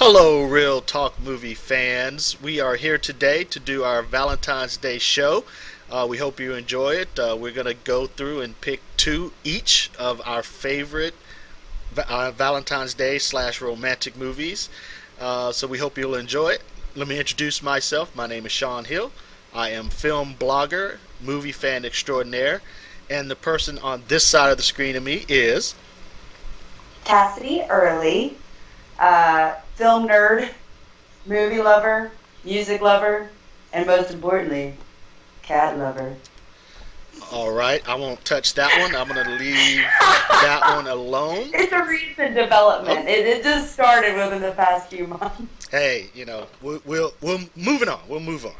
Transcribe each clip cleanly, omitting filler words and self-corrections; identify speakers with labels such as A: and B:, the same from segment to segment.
A: Hello, Real Talk movie fans. We are here today to do our Valentine's Day show. We hope you enjoy it. We're going to go through and pick two each of our favorite Valentine's Day slash romantic movies. So we hope you'll enjoy it. Let me introduce myself. My name is Sean Hill. I am film blogger, movie fan extraordinaire, and the person on this side of the screen of me is
B: Cassidy Early, film nerd, movie lover, music lover, and most importantly, cat lover.
A: all right. I won't touch that one. I'm going to leave that one alone.
B: It's a recent development.
A: Oh,
B: It just started within the past few months.
A: hey, we'll moving on. We'll move on.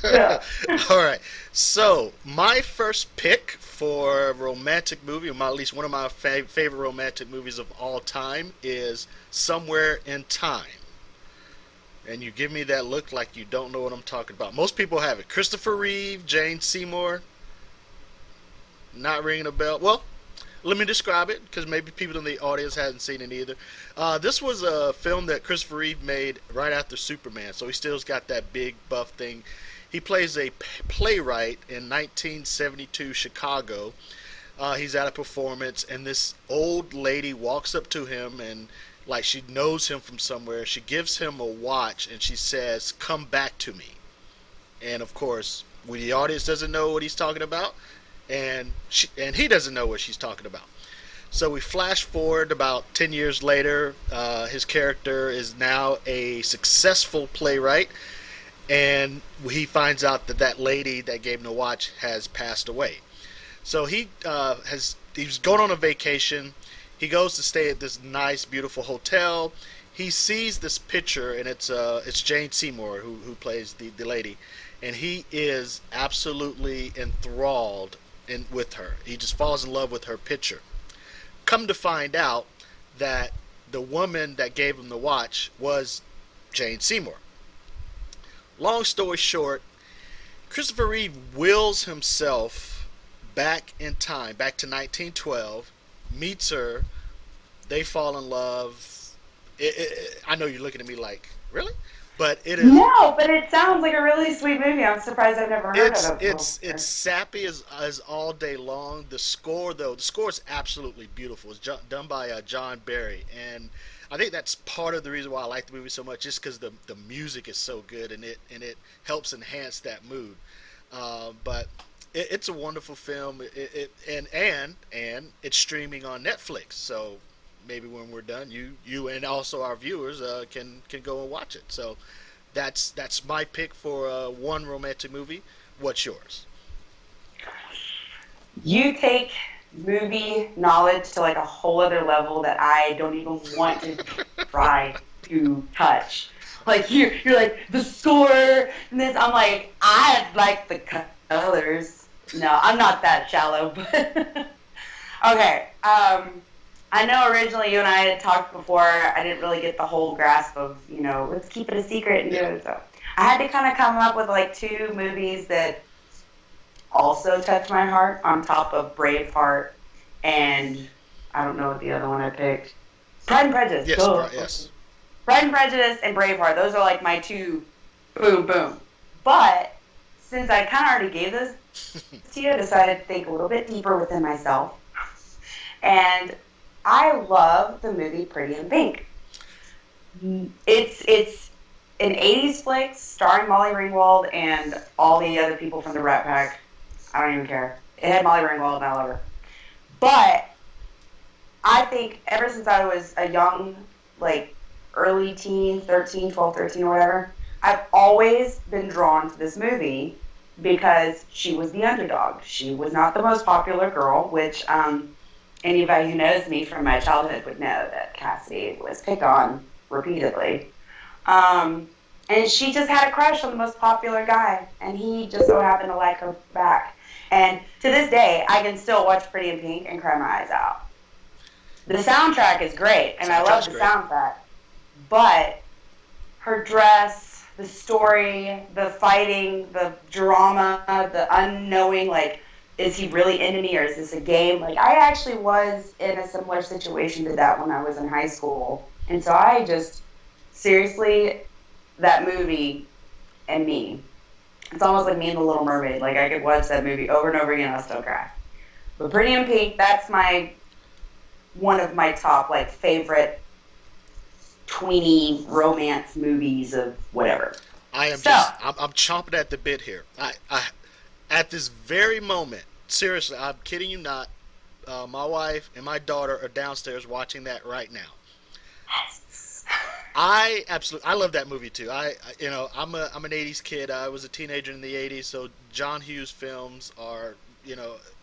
B: Yeah.
A: All right. So my first pick for a romantic movie, or at least one of my favorite romantic movies of all time, is Somewhere in Time. And you give me that look like you don't know what I'm talking about. Most people have it. Christopher Reeve, Jane Seymour. Not ringing a bell. Well, let me describe it because maybe people in the audience hasn't seen it either. This was a film that Christopher Reeve made right after Superman, so he still's got that big buff thing. He plays a playwright in 1972 Chicago. He's at a performance, and this old lady walks up to him and, like, she knows him from somewhere. She gives him a watch and she says, "Come back to me." And of course, the audience doesn't know what he's talking about, and he doesn't know what she's talking about. So we flash forward about 10 years later. His character is now a successful playwright, and he finds out that that lady that gave him the watch has passed away. So he's going on a vacation. He goes to stay at this nice, beautiful hotel. He sees this picture, and it's Jane Seymour who plays the lady, and he is absolutely enthralled with her. He just falls in love with her picture. Come to find out that the woman that gave him the watch was Jane Seymour. Long story short, Christopher Reeve wills himself back in time, back to 1912, meets her, they fall in love. I know you're looking at me like, really? But it is.
B: No, but it sounds like a really sweet movie. I'm surprised I've never heard
A: It's
B: of it before.
A: it's sappy as all day long. The score though, the score is absolutely beautiful. It's done by John Barry, and I think that's part of the reason why I like the movie so much, just because the music is so good, and it helps enhance that mood. But it's a wonderful film. And it's streaming on Netflix, so maybe when we're done, you and also our viewers can go and watch it. So that's my pick for one romantic movie. What's yours?
B: You take movie knowledge to like a whole other level that I don't even want to try to touch. Like you're like the score and this. I'm like I like the colors. No, I'm not that shallow, but okay. I know originally you and I had talked before. I didn't really get the whole grasp of, let's keep it a secret and do it. So I had to kind of come up with like two movies that also touch my heart on top of Braveheart and I don't know what the other one I picked. Pride and Prejudice.
A: Yes, yes.
B: Pride and Prejudice and Braveheart. Those are like my two boom, boom. But since I kind of already gave this to you, I decided to think a little bit deeper within myself. And I love the movie Pretty in Pink. It's an 80s flick starring Molly Ringwald and all the other people from the Rat Pack. I don't even care. It had Molly Ringwald and I love her. But I think ever since I was a young, like early teen, 12, 13 or whatever, I've always been drawn to this movie because she was the underdog. She was not the most popular girl, which anybody who knows me from my childhood would know that Cassie was picked on repeatedly. And she just had a crush on the most popular guy, and he just so happened to like her back. And to this day, I can still watch Pretty in Pink and cry my eyes out. The soundtrack is great, and I love the soundtrack. But her dress, the story, the fighting, the drama, the unknowing, like, is he really into me or is this a game? Like, I actually was in a similar situation to that when I was in high school. And so I just seriously, that movie and me. It's almost like me and the Little Mermaid. Like I could watch that movie over and over again, and I'll still cry. But Pretty in Pink, that's my one of my top like favorite tweeny romance movies of whatever.
A: I'm chomping at the bit here. At this very moment, seriously, I'm kidding you not. My wife and my daughter are downstairs watching that right now. I love that movie too. I'm an '80s kid. I was a teenager in the '80s, so John Hughes films are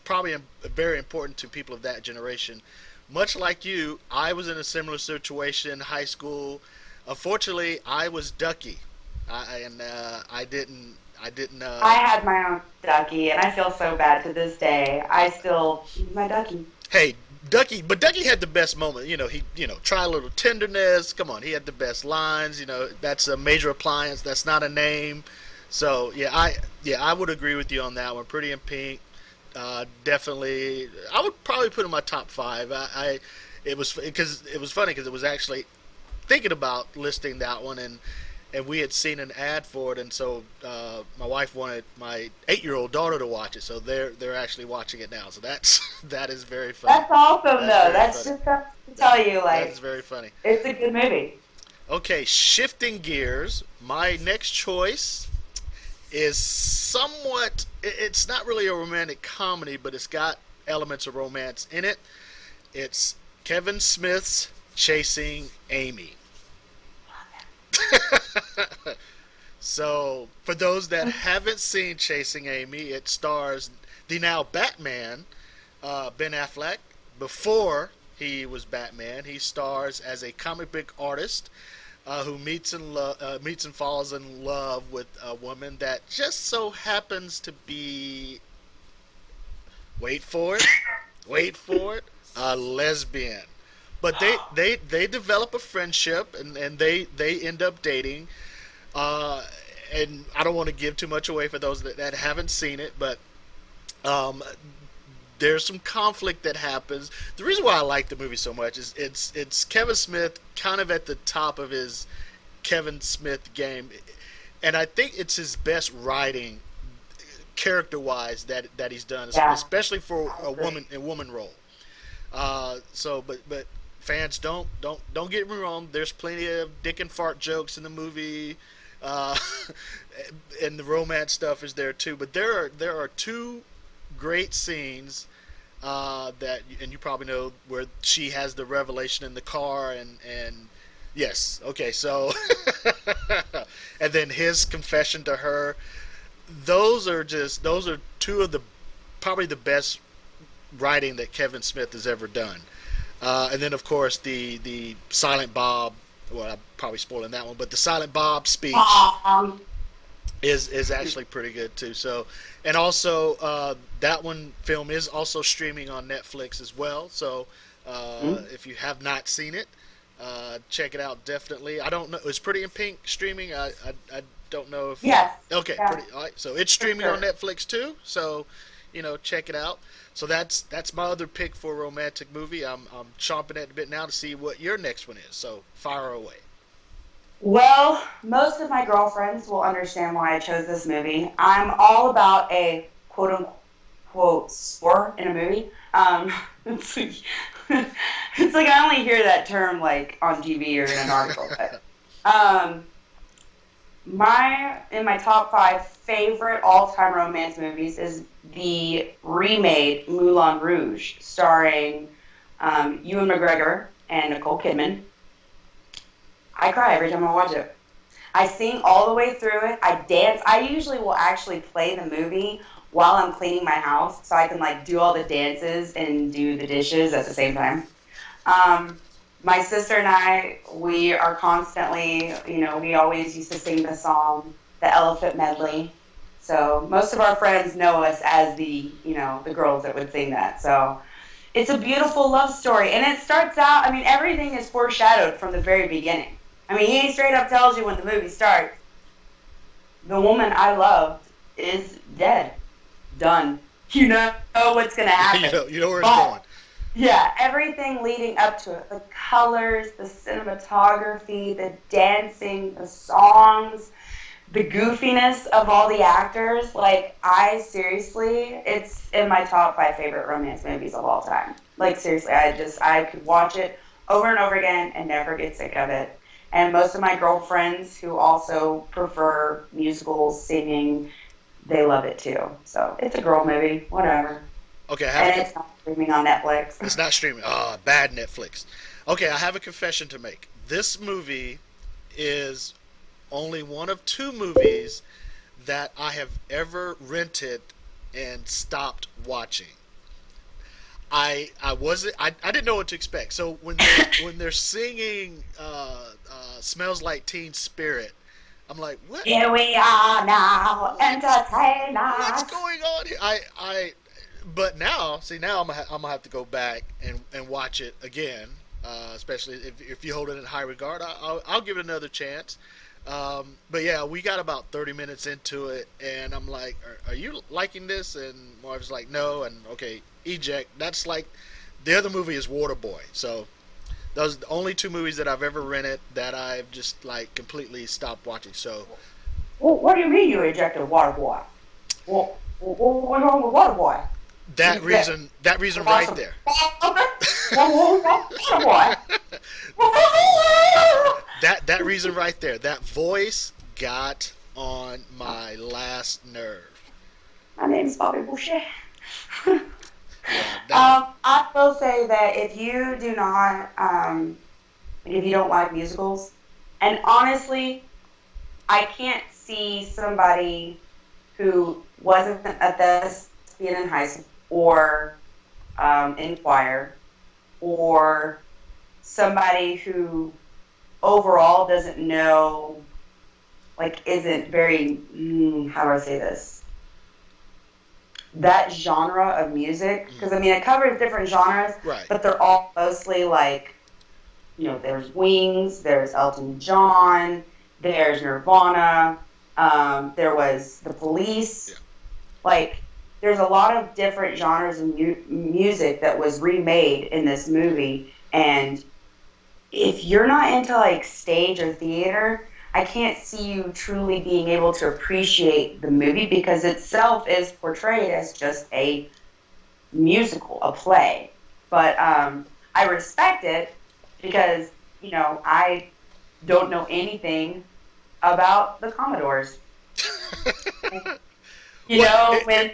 A: probably very important to people of that generation. Much like you, I was in a similar situation in high school. Unfortunately, I was Ducky, I didn't.
B: I had my own Ducky, and I feel so bad to this day. I still my Ducky.
A: Hey, Ducky, but Ducky had the best moment. Try a little tenderness. Come on, he had the best lines. That's a major appliance. That's not a name. So I would agree with you on that one. Pretty in Pink, definitely. I would probably put in my top five. It was funny because it was actually thinking about listing that one and we had seen an ad for it, and so my wife wanted my 8-year-old daughter to watch it, so they're actually watching it now. So that is very funny.
B: That's awesome, though. That's funny. Just to tell you, like
A: that's very funny.
B: It's a good movie.
A: Okay, shifting gears. My next choice is somewhat. It's not really a romantic comedy, but it's got elements of romance in it. It's Kevin Smith's Chasing Amy. So, for those that haven't seen Chasing Amy, it stars the now Batman, Ben Affleck. Before he was Batman, he stars as a comic book artist who meets and falls in love with a woman that just so happens to be, wait for it, a lesbian. But they develop a friendship and they end up dating. And I don't want to give too much away for those that haven't seen it, but there's some conflict that happens. The reason why I like the movie so much is it's Kevin Smith kind of at the top of his Kevin Smith game, and I think it's his best writing character-wise that he's done, especially for a woman role. But fans, don't get me wrong. There's plenty of dick and fart jokes in the movie, and the romance stuff is there too. But there are two great scenes that, and you probably know, where she has the revelation in the car, and yes, okay, so and then his confession to her. Those are two of the probably the best writing that Kevin Smith has ever done. And then, of course, the Silent Bob. Well, I'm probably spoiling that one, but the Silent Bob speech is actually pretty good too. So, and also that film is also streaming on Netflix as well. So, if you have not seen it, check it out definitely. I don't know. Is Pretty in Pink streaming? I don't know if.
B: Yes.
A: Okay.
B: Yeah.
A: All right. So it's streaming on Netflix too. So, check it out. So that's my other pick for a romantic movie. I'm chomping at the bit now to see what your next one is. So fire away.
B: Well, most of my girlfriends will understand why I chose this movie. I'm all about a quote-unquote score in a movie. It's like I only hear that term like on TV or in an article. But, in my top 5 favorite all-time romance movies is the remade Moulin Rouge, starring Ewan McGregor and Nicole Kidman. I cry every time I watch it. I sing all the way through it. I dance. I usually will actually play the movie while I'm cleaning my house, so I can like do all the dances and do the dishes at the same time. My sister and I, we are constantly, we always used to sing the song, the Elephant Medley. So most of our friends know us as the girls that would sing that. So it's a beautiful love story. And it starts out, everything is foreshadowed from the very beginning. He straight up tells you when the movie starts, the woman I loved is dead. Done. You know what's going to happen.
A: you know where it's going.
B: Yeah, everything leading up to it. The colors, the cinematography, the dancing, the songs, the goofiness of all the actors. Like, I seriously, it's in my top 5 favorite romance movies of all time. Like, seriously, I could watch it over and over again and never get sick of it. And most of my girlfriends who also prefer musicals, singing, they love it too. So it's a girl movie, whatever.
A: Okay, I have
B: And it's not streaming on Netflix.
A: it's not streaming. Oh, bad Netflix. Okay, I have a confession to make. This movie is only one of two movies that I have ever rented and stopped watching. I wasn't I didn't know what to expect. So when they're singing "Smells Like Teen Spirit," I'm like,
B: Here we are now,
A: what's
B: entertain
A: what's
B: us.
A: going on here? But now, see, now I'm gonna have to go back and watch it again. Especially if you hold it in high regard, I'll give it another chance. But yeah, we got about 30 minutes into it, and I'm like, are you liking this? And Marv's like, no, and okay, eject. That's like, the other movie is Waterboy. So those are the only two movies that I've ever rented that I've just like completely stopped watching. So
B: Well, what do you mean you ejected Waterboy? What's wrong with Waterboy?
A: that reason right there.
B: Waterboy.
A: That reason right there. That voice got on my last nerve.
B: My name is Bobby Boucher.
A: Yeah, that.
B: I will say that if you do not, if you don't like musicals, and honestly, I can't see somebody who wasn't a thespian in high school or in choir, or somebody who overall doesn't know, like, isn't very, how do I say this? That genre of music, because I mean, it covers different genres,
A: Right.
B: but they're all mostly like, there's Wings, there's Elton John, there's Nirvana, there was The Police.
A: Yeah.
B: Like, there's a lot of different genres of music that was remade in this movie, and if you're not into like stage or theater, I can't see you truly being able to appreciate the movie because itself is portrayed as just a musical, a play. But I respect it because, I don't know anything about the Commodores. When
A: Well, it
B: when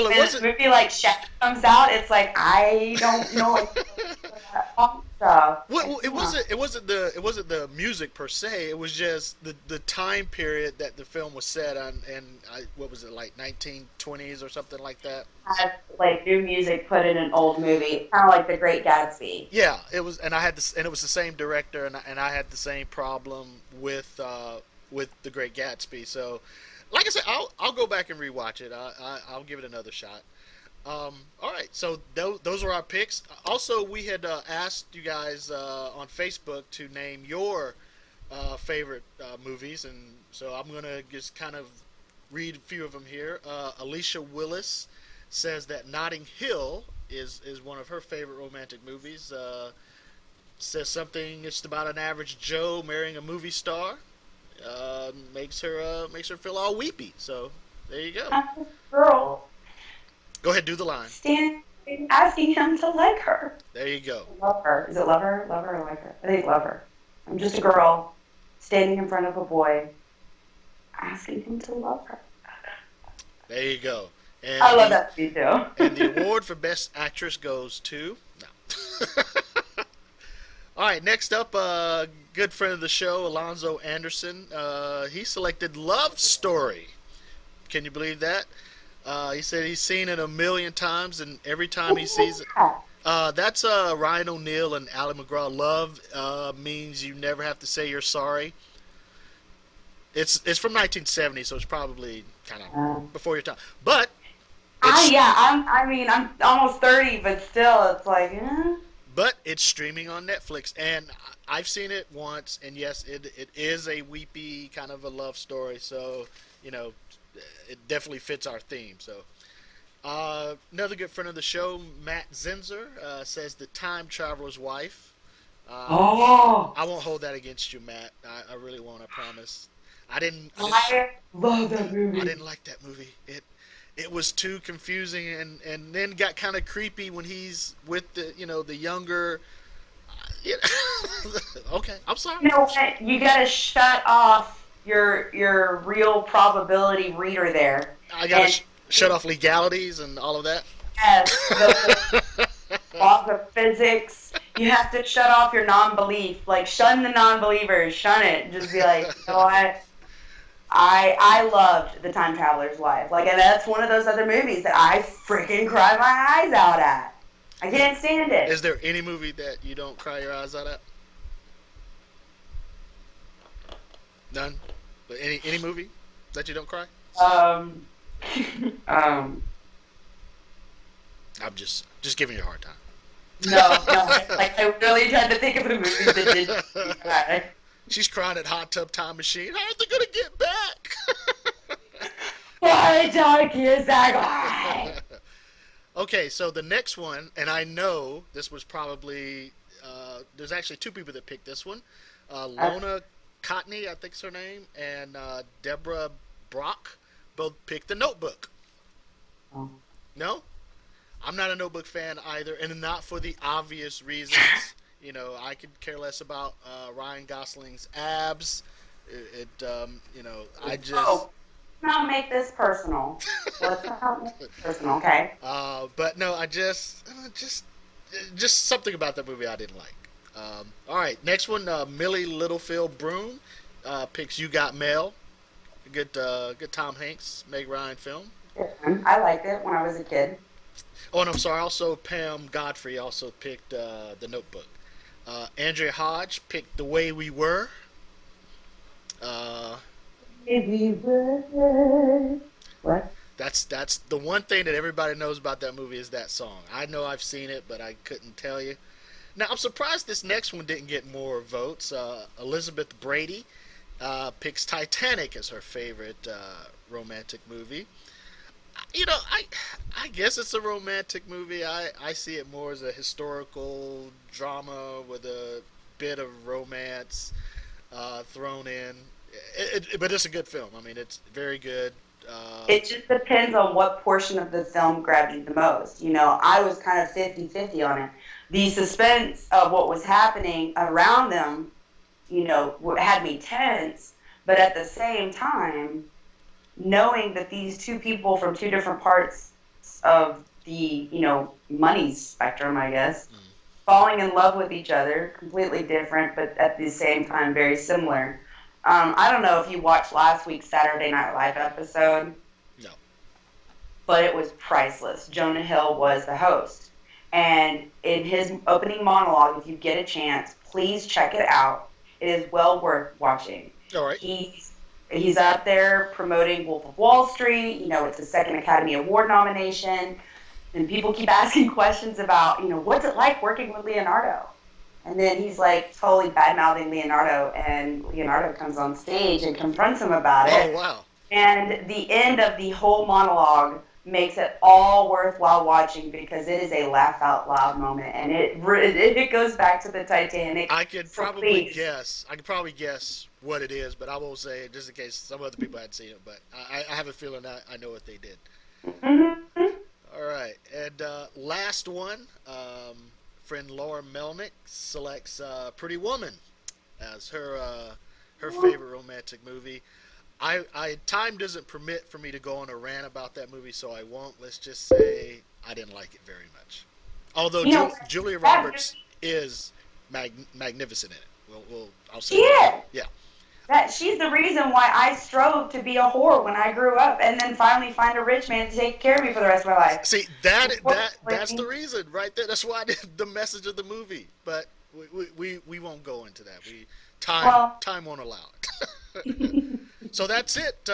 B: a
A: wasn't.
B: movie like Chef comes out, it's like I don't know stuff.
A: Well, it wasn't the music per se. It was just the time period that the film was set on, and what was it, like 1920s or something like that?
B: Had like new music put in an old movie, kind of like The Great Gatsby.
A: Yeah, it was, and I had this, and it was the same director, and I had the same problem with The Great Gatsby. So, like I said, I'll go back and rewatch it. I'll give it another shot. All right, so those are our picks. Also, we had asked you guys on Facebook to name your favorite movies, and so I'm gonna just kind of read a few of them here. Alicia Willis says that Notting Hill is one of her favorite romantic movies. Says something it's about an average Joe marrying a movie star. Makes her feel all weepy. So there you go.
B: I'm this girl
A: Go ahead, do the line.
B: standing asking him to like her.
A: There you go.
B: Love her. Is it love her? Love her or like her? I think love her. I'm just a girl standing in front of a boy asking him to love her.
A: There you go. And
B: I love that movie too.
A: And the award for best actress goes to no. All right, next up, good friend of the show, Alonzo Anderson. He selected Love Story. Can you believe that? He said he's seen it a million times, and every time he sees it, that's Ryan O'Neal and Ally McGraw. Love means you never have to say you're sorry. It's from 1970, so it's probably kind of before your time. But
B: I'm almost 30, but still, it's like,
A: But it's streaming on Netflix, and I've seen it once, and yes, it is a weepy kind of a love story. So, it definitely fits our theme. So, Another good friend of the show, Matt Zinzer, says The Time Traveler's Wife. Uh,
B: Oh,
A: I won't hold that against you, Matt. I really won't. I promise. I didn't. I didn't.
B: I love that
A: I
B: movie.
A: didn't like that movie. It was too confusing, and then got kind of creepy when he's with the younger. You okay, I'm sorry.
B: You know what? You gotta shut off your real probability reader there.
A: I gotta
B: And
A: shut off legalities and all of that.
B: yes, the whole laws of physics. You have to shut off your non-belief. Like shun the non-believers. Shun it. And just be like, you know what? I loved The Time Traveler's Wife. Like, and that's one of those other movies that I freaking cry my eyes out at. I can't stand it.
A: Is there any movie that you don't cry your eyes out at? None. But any movie that you don't cry?
B: Um, um,
A: I'm just giving you a hard time.
B: no. Like, I really tried to think of the movies that didn't make me cry.
A: She's crying at Hot Tub Time Machine. How are they gonna get back?
B: Why, dark years ago?
A: Okay, so the next one, and I know this was probably there's actually two people that picked this one. Lona Cotney, I think's her name, and Deborah Brock both picked The Notebook.
B: Oh.
A: No, I'm not a Notebook fan either, and not for the obvious reasons. I could care less about Ryan Gosling's abs. I just.
B: Oh, let's not make this personal. Let's not make this personal, okay?
A: But no, I just something about that movie I didn't like. All right, next one, Millie Littlefield Broom picks You Got Mail. Good Tom Hanks, Meg Ryan film.
B: I liked it when I was a kid.
A: Oh, and I'm sorry. Also, Pam Godfrey also picked The Notebook. Andrea Hodge picked The Way We Were. Uh,
B: Maybe we're... What?
A: that's the one thing that everybody knows about that movie is that song. I know I've seen it, but I couldn't tell you. Now I'm surprised this next one didn't get more votes. Elizabeth Brady picks Titanic as her favorite romantic movie. I guess it's a romantic movie. I see it more as a historical drama with a bit of romance thrown in. But it's a good film. I mean, it's very good.
B: It just depends on what portion of the film grabbed you the most. I was kind of 50-50 on it. The suspense of what was happening around them, had me tense, but at the same time, knowing that these two people from two different parts of the, money spectrum, I guess, falling in love with each other, completely different, but at the same time very similar. I don't know if you watched last week's Saturday Night Live episode.
A: No.
B: But it was priceless. Jonah Hill was the host. And in his opening monologue, if you get a chance, please check it out. It is well worth watching.
A: All right.
B: He's up there promoting Wolf of Wall Street. It's a second Academy Award nomination. And people keep asking questions about, what's it like working with Leonardo? And then he's like totally bad-mouthing Leonardo, and Leonardo comes on stage and confronts him about it.
A: Oh, wow.
B: And the end of the whole monologue makes it all worthwhile watching because it is a laugh-out-loud moment, and it goes back to the Titanic.
A: I could probably guess. I could probably guess what it is, but I won't say it just in case some other people hadn't seen it. But I have a feeling I know what they did.
B: Mm-hmm.
A: All right, and last one. Friend Laura Melnick selects Pretty Woman as her favorite romantic movie. Time doesn't permit for me to go on a rant about that movie, so I won't. Let's just say I didn't like it very much. Although Julia Roberts is magnificent in it. I'll say that. Yeah.
B: She's the reason why I strove to be a whore when I grew up, and then finally find a rich man to take care of me for the rest of my life.
A: See, that's the reason right there. That's why the message of the movie. But we won't go into that. Time won't allow it. So that's it,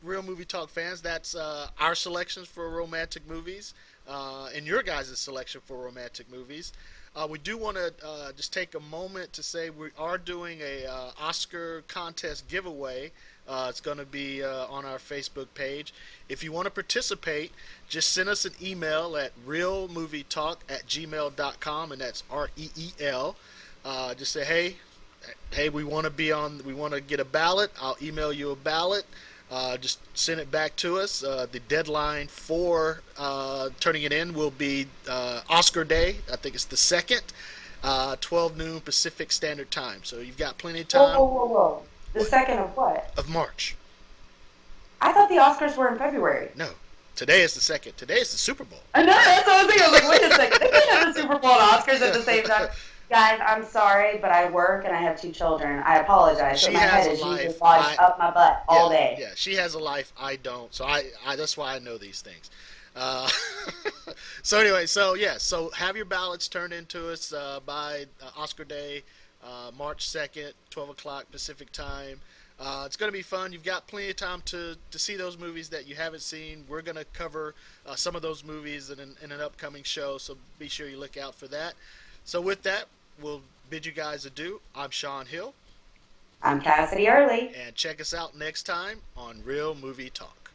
A: Real Movie Talk fans. That's our selections for romantic movies, and your guys' selection for romantic movies. We do want to just take a moment to say we are doing a Oscar contest giveaway It's going to be on our Facebook page. If you want to participate, just send us an email at realmovietalk@gmail.com, and that's REEL. Just say, hey, we want to get a ballot. I'll email you a ballot. Just send it back to us. The deadline for turning it in will be Oscar Day. I think it's the 2nd, 12 noon Pacific Standard Time. So you've got plenty of time.
B: Whoa. The second of what?
A: Of March.
B: I thought the Oscars were in February.
A: No. Today is the 2nd. Today is the Super Bowl.
B: I know, that's what I was thinking. I was like, wait a second. They can't have the Super Bowl and Oscars at the same time. Guys, I'm sorry, but I work and I have 2 children. I apologize.
A: She
B: my
A: has
B: head
A: a
B: is
A: life.
B: usually lodged up my butt all day.
A: Yeah, she has a life. I don't. So I that's why I know these things. So anyway, so have your ballots turned into us by Oscar Day, March 2nd, 12 o'clock Pacific time. It's going to be fun. You've got plenty of time to see those movies that you haven't seen. We're going to cover some of those movies in an upcoming show, so be sure you look out for that. So with that, we'll bid you guys adieu. I'm Sean Hill.
B: I'm Cassidy Early.
A: And check us out next time on Real Movie Talk.